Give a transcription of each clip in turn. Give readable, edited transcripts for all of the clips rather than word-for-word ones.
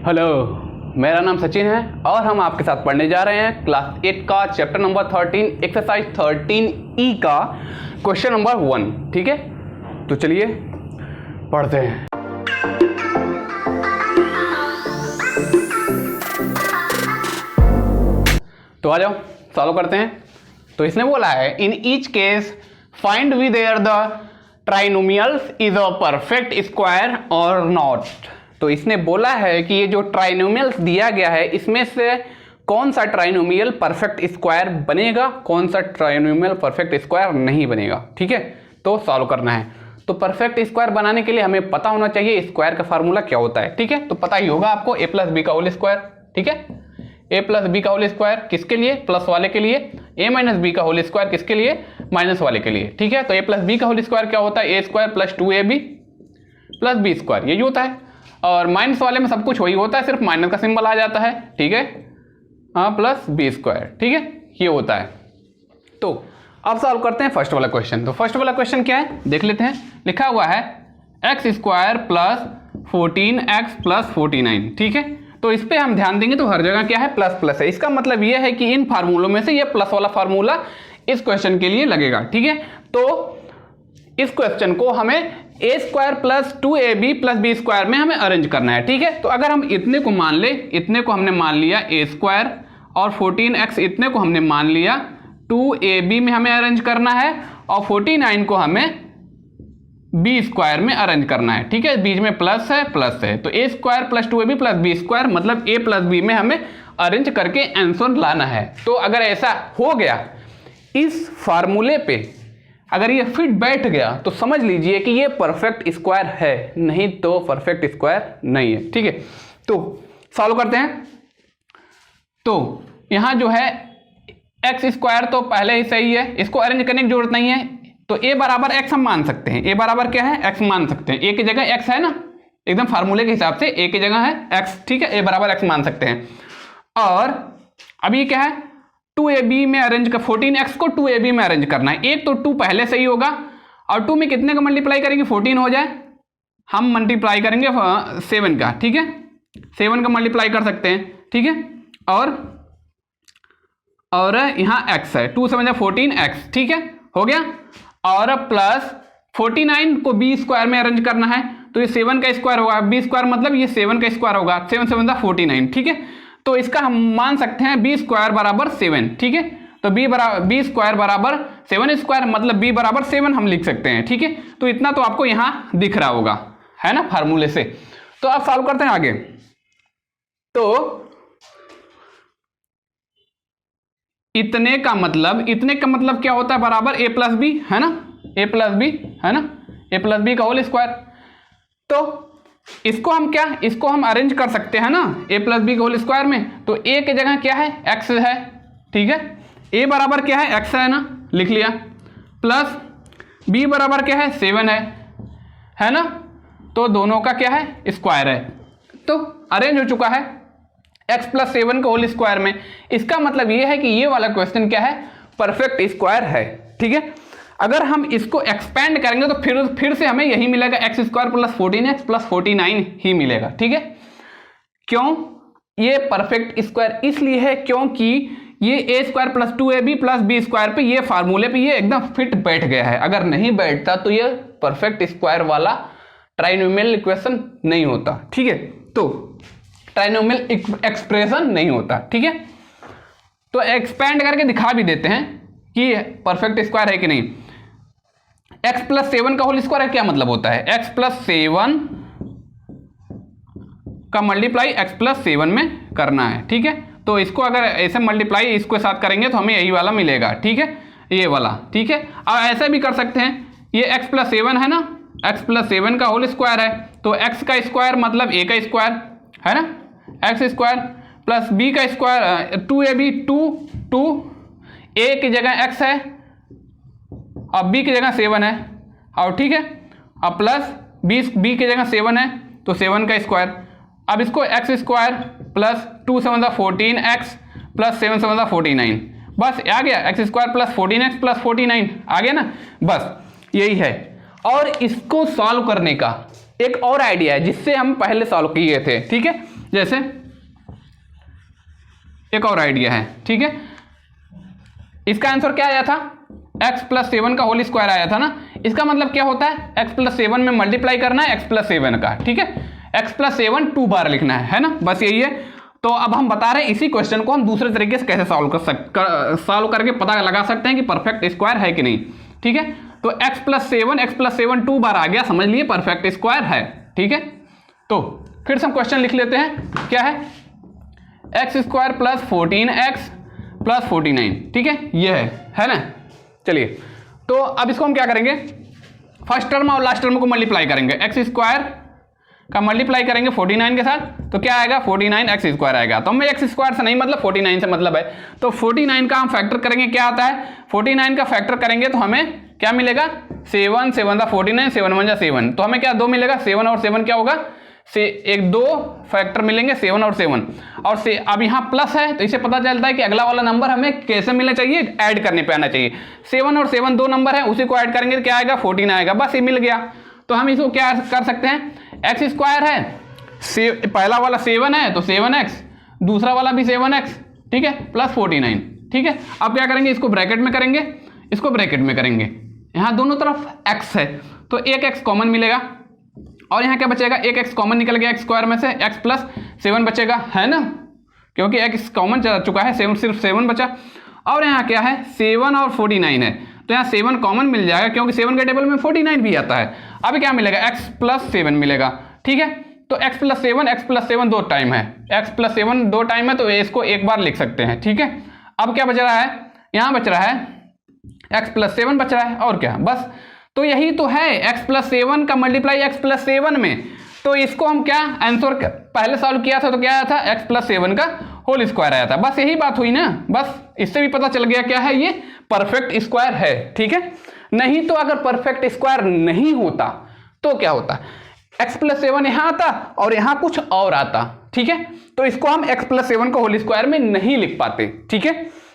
Hello, मेरा नाम सचिन है और हम आपके साथ पढ़ने जा रहे हैं क्लास 8 का चैप्टर नंबर 13 एक्सरसाइज 13E का क्वेश्चन नंबर 1। ठीक है, तो चलिए पढ़ते हैं। तो आ जाओ सॉल्व करते हैं। तो इसने बोला है in each case find whether the trinomials is a perfect square और नॉट। तो इसने बोला है कि ये जो ट्राइनोमियल्स दिया गया है इसमें से कौन सा ट्राइनोमियल परफेक्ट स्क्वायर बनेगा, कौन सा ट्राइनोमियल परफेक्ट स्क्वायर नहीं बनेगा। ठीक है, तो सॉल्व करना है। तो परफेक्ट स्क्वायर बनाने के लिए हमें पता होना चाहिए स्क्वायर का फार्मूला क्या होता है। ठीक है, तो पता ही होगा आपको a प्लस बी का होल स्क्वायर। ठीक है, a प्लस बी का होल स्क्वायर किसके लिए? प्लस वाले के लिए। a माइनस बी का होल स्क्वायर किसके लिए? माइनस वाले के लिए। ठीक है, तो a प्लस बी का होल स्क्वायर क्या होता है? a square plus 2ab plus B square, ये होता है। और माइनस वाले में सब कुछ वही होता है, सिर्फ माइनस का सिंबल आ जाता है। ठीक है, हाँ, प्लस बी स्क्वायर। ठीक है, ये होता है। तो अब सॉल्व करते हैं फर्स्ट वाला क्वेश्चन। तो फर्स्ट वाला क्वेश्चन क्या है देख लेते हैं। लिखा हुआ है x square plus 14x plus 49। ठीक है, तो इस पे हम ध्यान देंगे तो हर जगह क्या है? प्लस प्लस है। इसका मतलब ये है कि इन फार्मूलों में से ये प्लस वाला फार्मूला इस क्वेश्चन के लिए लगेगा। ठीक है, तो इस क्वेश्चन को हमें a square plus 2ab plus B square में हमें अरेंज करना है। ठीक है, तो अगर हम इतने को मान ले, इतने को हमने मान लिया a स्क्वायर और 14x इतने को हमने मान लिया 2ab में हमें अरेंज करना है और 49 को हमें बी स्क्वायर में अरेंज करना है। ठीक है, बीच में प्लस है तो a square plus 2ab plus B square मतलब a प्लस बी में हमें अरेंज करके आंसर लाना है। तो अगर ऐसा हो गया इस फार्मूले पे, अगर ये फिट बैठ गया तो समझ लीजिए कि ये परफेक्ट स्क्वायर है, नहीं तो परफेक्ट स्क्वायर नहीं है। ठीक है, तो सॉल्व करते हैं। तो यहां जो है एक्स स्क्वायर तो पहले ही सही है, इसको अरेंज करने की जरूरत नहीं है। तो a बराबर x हम मान सकते हैं। a बराबर क्या है? x मान सकते हैं। a की जगह x है ना, एकदम फार्मूले के हिसाब से a की जगह है x। ठीक है, a बराबर x मान सकते हैं। और अभी क्या है? 2ab में अरेंज कर, 14x को 2ab में अरेंज करना है। एक तो 2 पहले से ही होगा और 2 में कितने का मल्टीप्लाई करेंगे? 14 हो जाए, हम मल्टीप्लाई करेंगे 7 का। ठीक है, 7 का मल्टीप्लाई कर सकते हैं। ठीक है, और यहाँ x है, 2 7 14x। ठीक है, हो गया। और प्लस 49 को बी स्क्वायर में अरेंज करना है तो ये 7 का स्क्वायर होगा, बी स्क्वायर मतलब ये 7 का स्क्वायर होगा, 7 7 49। ठीक है, तो इसका हम मान सकते हैं बी स्क्वायर बराबर 7। ठीक है, तो बी स्क्वायर बराबर 7 स्क्वायर मतलब बी बराबर 7 हम लिख सकते हैं। ठीक है, तो इतना तो आपको यहां दिख रहा होगा, है ना, फार्मूले से। तो अब सॉल्व करते हैं आगे। तो इतने का मतलब क्या होता है? बराबर a प्लस बी, है ना, a प्लस बी, है ना, a प्लस बी का होल स्क्वायर। तो इसको हम अरेंज कर सकते हैं ना a प्लस बी का होल स्क्वायर में। तो a की जगह क्या है? x है। ठीक है, a बराबर क्या है? x है ना, लिख लिया। प्लस b बराबर क्या है? 7 है ना, तो दोनों का क्या है? स्क्वायर है। तो अरेंज हो चुका है x प्लस 7 का होल स्क्वायर में। इसका मतलब ये है कि ये वाला क्वेश्चन क्या है? परफेक्ट स्क्वायर है। ठीक है, अगर हम इसको एक्सपेंड करेंगे तो फिर से हमें यही मिलेगा, x square plus 14x plus 49 ही मिलेगा। ठीक है, क्यों? ये परफेक्ट स्क्वायर इसलिए है क्योंकि ये a square plus 2ab plus B square पे, ये फार्मूले पे ये एकदम फिट बैठ गया है। अगर नहीं बैठता तो ये परफेक्ट स्क्वायर वाला ट्राइनोमियल इक्वेशन नहीं होता। ठीक है, तो ट्राइनोमियल एक्सप्रेशन नहीं होता। ठीक है, तो एक्सपेंड करके दिखा भी देते हैं कि परफेक्ट स्क्वायर है कि नहीं। x प्लस 7 का होल स्क्वायर क्या मतलब होता है? x प्लस 7 का मल्टीप्लाई x प्लस 7 में करना है। ठीक है, तो इसको अगर ऐसे मल्टीप्लाई इसके साथ करेंगे तो हमें यही वाला मिलेगा। ठीक है, ये वाला। ठीक है, अब ऐसे भी कर सकते हैं, ये x प्लस 7 है ना, x प्लस 7 का होल स्क्वायर है तो x का स्क्वायर मतलब a का स्क्वायर, है ना, x स्क्वायर प्लस b का स्क्वायर 2ab 2 a की जगह x है और b की जगह 7 है। और ठीक है, अब प्लस b की जगह 7 है तो 7 का स्क्वायर। अब इसको x square plus 2 7 14x plus 7 7 49, बस आ गया। x square plus 14x plus 49 आ गया ना, बस यही है। और इसको सॉल्व करने का एक और आइडिया है जिससे हम पहले सॉल्व किए थे। ठीक है, जैसे एक और आइडिया है, ठीक है, इसका आंसर क्या आया था, x प्लस 7 का होल स्क्वायर आया था ना। इसका मतलब क्या होता है, x प्लस 7 में मल्टीप्लाई करना है x प्लस 7 का, ठीक है, x प्लस 7 2 बार लिखना है ना, बस यही है। तो अब हम बता रहे हैं इसी क्वेश्चन को हम दूसरे तरीके से कैसे सॉल्व करके पता लगा सकते हैं कि परफेक्ट स्क्वायर है कि नहीं, ठीक है। तो x प्लस 7 2 बार आ गया, समझ लिए परफेक्ट स्क्वायर है, ठीक है। तो फिर से हम क्वेश्चन लिख लेते हैं, क्या है, x square plus 14x plus 49, ठीक है, ये है ना। चलिए तो अब इसको हम क्या करेंगे, फर्स्ट टर्म और लास्ट टर्म को मल्टीप्लाई करेंगे, एक्स स्क्वायर का मल्टीप्लाई करेंगे 49 के साथ, तो क्या आएगा 49 एक्स स्क्वायर आएगा। तो हमें एक्स स्क्वायर से नहीं मतलब 49 से मतलब है, तो 49 का हम फैक्टर करेंगे, क्या आता है 49 का फैक्टर करेंगे तो हमें क्या मिलेगा, 7 7 दा 49 7 1 जा 7, तो हमें क्या 2 मिलेगा, 7 और 7 क्या होगा, से एक 2 फैक्टर मिलेंगे 7 और 7 और से अब यहाँ प्लस है तो इसे पता चलता है कि अगला वाला नंबर हमें कैसे मिलना चाहिए, ऐड करने पे आना चाहिए। 7 और 7 2 नंबर है, उसी को ऐड करेंगे तो क्या आएगा 14 आएगा, बस ये मिल गया। तो हम इसको क्या कर सकते हैं, एक्स स्क्वायर है, पहला वाला 7 है तो 7x, दूसरा वाला भी 7x, ठीक है, प्लस 49, ठीक है। अब क्या करेंगे, इसको ब्रैकेट में करेंगे, इसको ब्रैकेट में करेंगे, यहाँ दोनों तरफ x है तो एक x कॉमन मिलेगा और यहाँ क्या बचेगा, एक x कॉमन निकल गया x स्क्वायर में से, x प्लस 7 बचेगा, है ना, क्योंकि x कॉमन जा चुका है, 7 सिर्फ 7 बचा। और यहाँ क्या है 7 और 49 है तो यहाँ 7 कॉमन मिल जाएगा क्योंकि 7 के टेबल में 49 भी आता है। अब क्या मिलेगा, x प्लस 7 मिलेगा, ठीक है। तो x प्लस 7 दो टाइम है, x प्लस 7 दो टाइम है तो इसको एक बार लिख सकते हैं, ठीक है। अब क्या बच रहा है, यहाँ बच रहा है x प्लस 7 बच रहा है, और क्या, बस तो यही तो है, x प्लस 7 का मल्टीप्लाई x प्लस 7 में, तो इसको हम क्या आंसर पहले सॉल्व किया था तो क्या आया था, x प्लस 7 का होल स्क्वायर आया था, बस यही बात हुई ना, बस इससे भी पता चल गया क्या है, ये परफेक्ट स्क्वायर है, ठीक है। नहीं तो अगर परफेक्ट स्क्वायर नहीं होता तो क्या होता, x प्लस 7 यहाँ आता और यहाँ कुछ और आता, ठीक है। तो इसको हम x प्लस 7 को होल स्क्वायर में नहीं लिख पाते, ठीक है।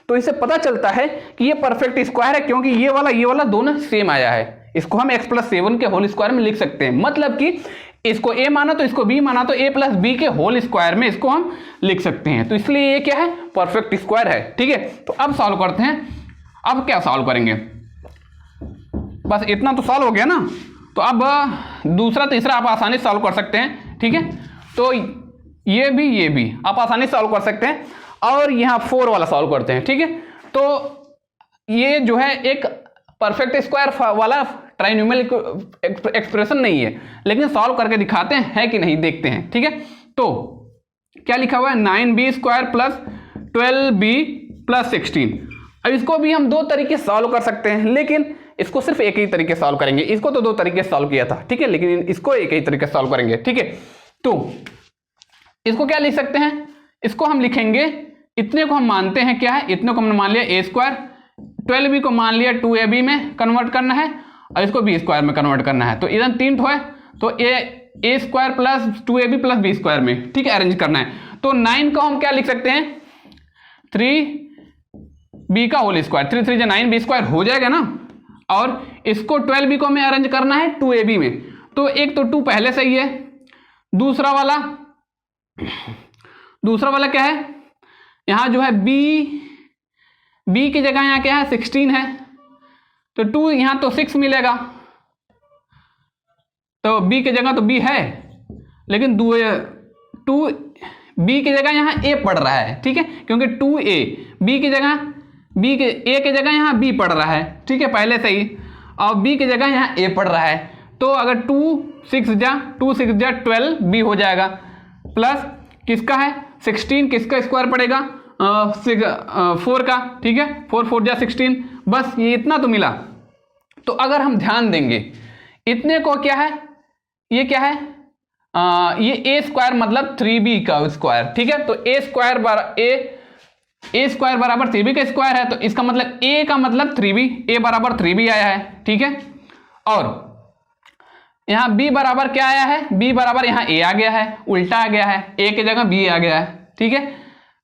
तो इससे पता चलता है कि ये परफेक्ट स्क्वायर है क्योंकि ये वाला दोनों सेम आया है, इसको हम x प्लस 7 के होल स्क्वायर में लिख सकते हैं, मतलब कि इसको a माना तो इसको b माना तो a प्लस b के होल स्क्वायर में इसको हम लिख सकते हैं, तो इसलिए ये क्या है, परफेक्ट स्क्वायर है, ठीक है। तो अब सॉल्व करते हैं, अब क्या सॉल्व करेंगे, बस इतना तो सॉल्व हो गया ना। तो अब दूसरा तीसरा आप आसानी से सॉल्व कर सकते हैं, ठीक है। तो ये भी आप आसानी से सॉल्व कर सकते हैं, और यहाँ 4 वाला सॉल्व करते हैं, ठीक है। तो ये जो है एक परफेक्ट स्क्वायर वाला ट्राइनोमियल एक्सप्रेशन नहीं है, लेकिन सॉल्व करके दिखाते हैं कि नहीं, देखते हैं, ठीक है। तो क्या लिखा हुआ है, 9b square plus 12b plus 16। अब इसको भी हम 2 तरीके से सॉल्व कर सकते हैं, लेकिन इसको सिर्फ एक ही तरीके से सॉल्व करेंगे, इसको तो 2 तरीके से सॉल्व किया था, ठीक है, लेकिन इसको एक ही तरीके से सॉल्व करेंगे, ठीक है। तो इसको क्या लिख सकते हैं, इसको हम लिखेंगे, इतने को हम मानते हैं क्या है, इतने को हमने मान लिया a स्क्वायर, 12b को मान लिया 2ab में कन्वर्ट करना है और इसको b स्क्वायर में कन्वर्ट करना है, तो इधर 3 ठो है तो a square plus 2ab plus b square में, ठीक है, अरेंज करना है। तो 9 को हम क्या लिख सकते हैं, 3b का होल स्क्वायर, 3 3 9 b स्क्वायर हो जाएगा ना, और इसको 12b को हमें अरेंज करना है 2ab में, तो एक तो 2 पहले से ही है, दूसरा वाला क्या है, यहाँ जो है b की जगह यहाँ क्या है 16 है, तो 2 यहाँ तो 6 मिलेगा, तो b की जगह तो b है, लेकिन 2 b की जगह यहाँ a पड़ रहा है, ठीक है, क्योंकि 2a a की जगह यहाँ b पड़ रहा है, ठीक है, पहले से ही, और b की जगह यहाँ a पड़ रहा है, तो अगर 2 6 जा 12b हो जाएगा, प्लस किसका है 16, किसका स्क्वायर पड़ेगा 4 का, ठीक है, 4 4 जा 16, बस ये इतना तो मिला। तो अगर हम ध्यान देंगे इतने को क्या है, ये क्या है, ये a स्क्वायर मतलब 3b का स्क्वायर, ठीक है, तो a स्क्वायर बराबर 3b का स्क्वायर है, तो इसका मतलब a का मतलब 3b, a बराबर 3b आया है, ठीक है। और यहाँ b बराबर क्या आया है, b बराबर यहाँ a आ गया है, उल्टा आ गया है, a की जगह b आ गया है, ठीक है,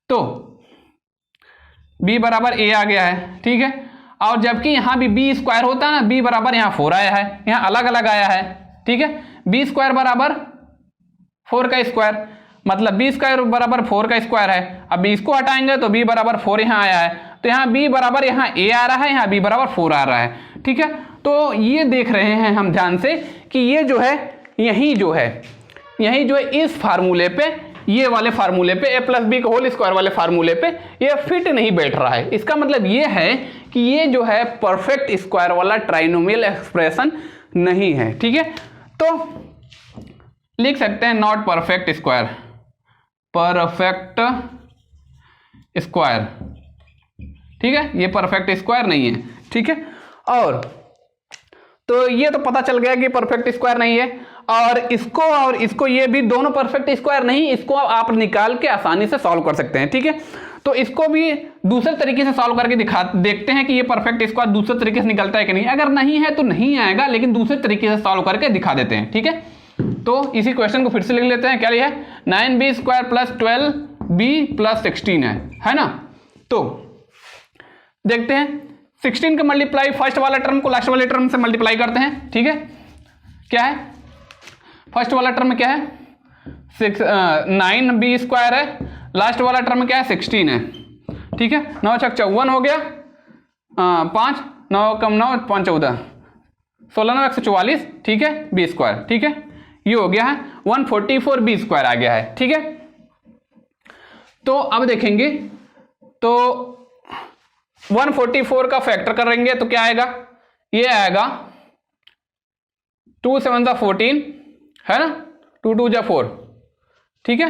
तो b बराबर a आ गया है, ठीक है। और जबकि यहाँ भी b स्क्वायर होता है ना, b बराबर यहाँ 4 आया है, यहाँ अलग अलग आया है, ठीक है, b स्क्वायर बराबर 4 का स्क्वायर, मतलब बी स्क्वायर बराबर 4 का स्क्वायर है। अब इसको हटाएंगे तो बी बराबर 4 यहाँ आया है, तो यहाँ बी बराबर यहाँ ए आ रहा है, यहाँ बी बराबर 4 आ रहा है। ठीक है, तो ये देख रहे हैं हम ध्यान से कि ये जो है यही जो है इस फार्मूले पे, ये वाले फार्मूले पे ए प्लस बी का होल स्क्वायर वाले फार्मूले पे ये फिट नहीं बैठ रहा है। इसका मतलब ये है कि ये जो है परफेक्ट स्क्वायर वाला ट्राइनोमियल एक्सप्रेशन नहीं है। ठीक है, तो लिख सकते हैं not perfect square, perfect square. ठीक है, ये परफेक्ट स्क्वायर नहीं है। ठीक है, और तो ये तो पता चल गया कि परफेक्ट स्क्वायर नहीं है, और इसको ये भी दोनों परफेक्ट स्क्वायर नहीं, इसको आप निकाल के आसानी से सॉल्व कर सकते हैं। ठीक है, तो इसको भी दूसरे तरीके से सॉल्व करके देखते हैं कि ये परफेक्ट स्क्वायर दूसरे तरीके से निकलता है कि नहीं। अगर नहीं है तो नहीं आएगा, लेकिन दूसरे तरीके से सॉल्व करके दिखा देते हैं। ठीक है, तो इसी क्वेश्चन को फिर से लिख लेते हैं। क्या लिया है, 9b square plus 12b plus 16 है ना। तो देखते हैं 16 का मल्टीप्लाई फर्स्ट वाला टर्म को लास्ट वाले टर्म से मल्टीप्लाई करते हैं। ठीक है, क्या है फर्स्ट वाला टर्म में क्या है 9b स्क्वायर है, लास्ट वाला टर्म में क्या है 16 है। ठीक है, 9 छक 54 हो गया, 5 9 कम 9 5 14 16 9 144। ठीक है, बी स्क्वायर। ठीक है, ये हो गया है 144 बी स्क्वायर आ गया है। ठीक है, तो अब देखेंगे तो 144 का फैक्टर करेंगे तो क्या आएगा, ये आएगा 2 7 जा 14 है ना, 2 2 जा 4। ठीक है,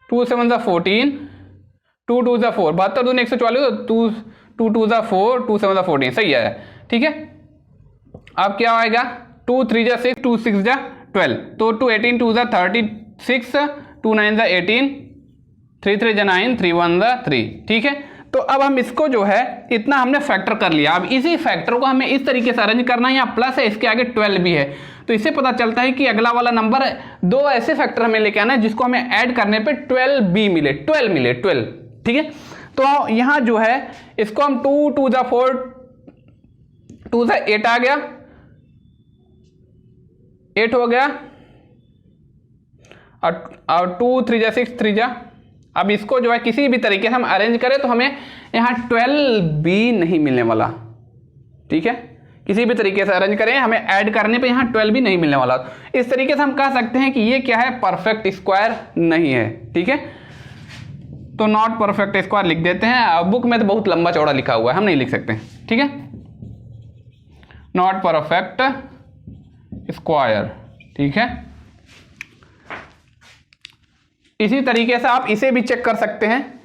2 7 जा 14, 2 2 जा 4, 72 दूनी 144, 2 2 जा 4, 2 7 जा 14, सही है। ठीक है, अब क्या आएगा 2 3 जा 6, 2 6 जा 12, तो 2 18 2 जा 36, 2 9 जा 18, 3 3 जा 9, 3 1 जा 3। ठीक है, तो अब हम इसको जो है इतना हमने फैक्टर कर लिया। अब इसी फैक्टर को हमें इस तरीके से अरेंज करना है, यहाँ प्लस है, इसके आगे 12 भी है, तो इससे पता चलता है कि अगला वाला नंबर दो ऐसे फैक्टर हमें लेके आना है जिसको हमें ऐड करने पे 12b मिले, 12। ठीक है, तो यहाँ जो है इसको हम 2 2 जा 4, 2 जा 8 आ गया, 8 हो गया, और 2 3 जा 6, 3 जा। अब इसको जो है किसी भी तरीके से हम अरेंज करें तो हमें यहाँ 12b नहीं मिलने वाला। ठीक है, किसी भी तरीके से अरेंज करें हमें ऐड करने पे यहाँ 12b नहीं मिलने वाला। इस तरीके से हम कह सकते हैं कि ये क्या है, परफेक्ट स्क्वायर नहीं है। ठीक है, तो नॉट परफेक्ट स्क्वायर लिख देते हैं। बुक में तो बहुत लंबा चौड़ा लिखा हुआ है, हम नहीं लिख सकते। ठीक है, नॉट परफेक्ट स्क्वायर। ठीक है, इसी तरीके से आप इसे भी चेक कर सकते हैं।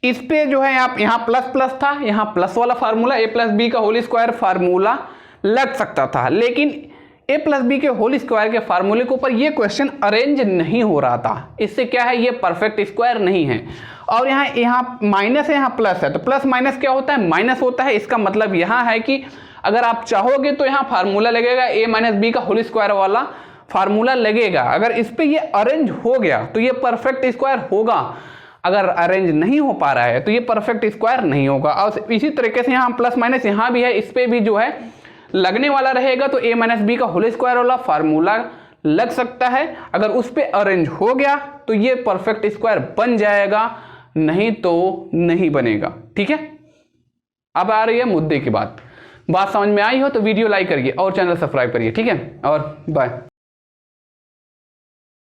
इस पे जो है आप यहाँ प्लस प्लस था, यहाँ प्लस वाला फार्मूला ए प्लस बी का होल स्क्वायर फार्मूला लग सकता था, लेकिन ए प्लस बी के होल स्क्वायर के फार्मूले के ऊपर ये क्वेश्चन अरेंज नहीं हो रहा था। इससे क्या है, ये परफेक्ट स्क्वायर नहीं है। और यहाँ माइनस है, यहाँ प्लस है, तो प्लस माइनस क्या होता है, माइनस होता है। इसका मतलब यहाँ है कि अगर आप चाहोगे तो यहाँ फार्मूला लगेगा ए माइनस बी का होल स्क्वायर वाला फार्मूला लगेगा। अगर इस पे ये अरेंज हो गया तो ये परफेक्ट स्क्वायर होगा, अगर अरेंज नहीं हो पा रहा है तो ये परफेक्ट स्क्वायर नहीं होगा। और इसी तरीके से यहाँ प्लस माइनस यहाँ भी है, इस पे भी जो है लगने वाला रहेगा, तो ए माइनस बी का होल स्क्वायर वाला फार्मूला लग सकता है। अगर उस पे अरेंज हो गया तो ये परफेक्ट स्क्वायर बन जाएगा, नहीं तो नहीं बनेगा। ठीक है, अब आ रही है मुद्दे की बात समझ में आई हो तो वीडियो लाइक करिए और चैनल सब्सक्राइब करिए। ठीक है, और बाय।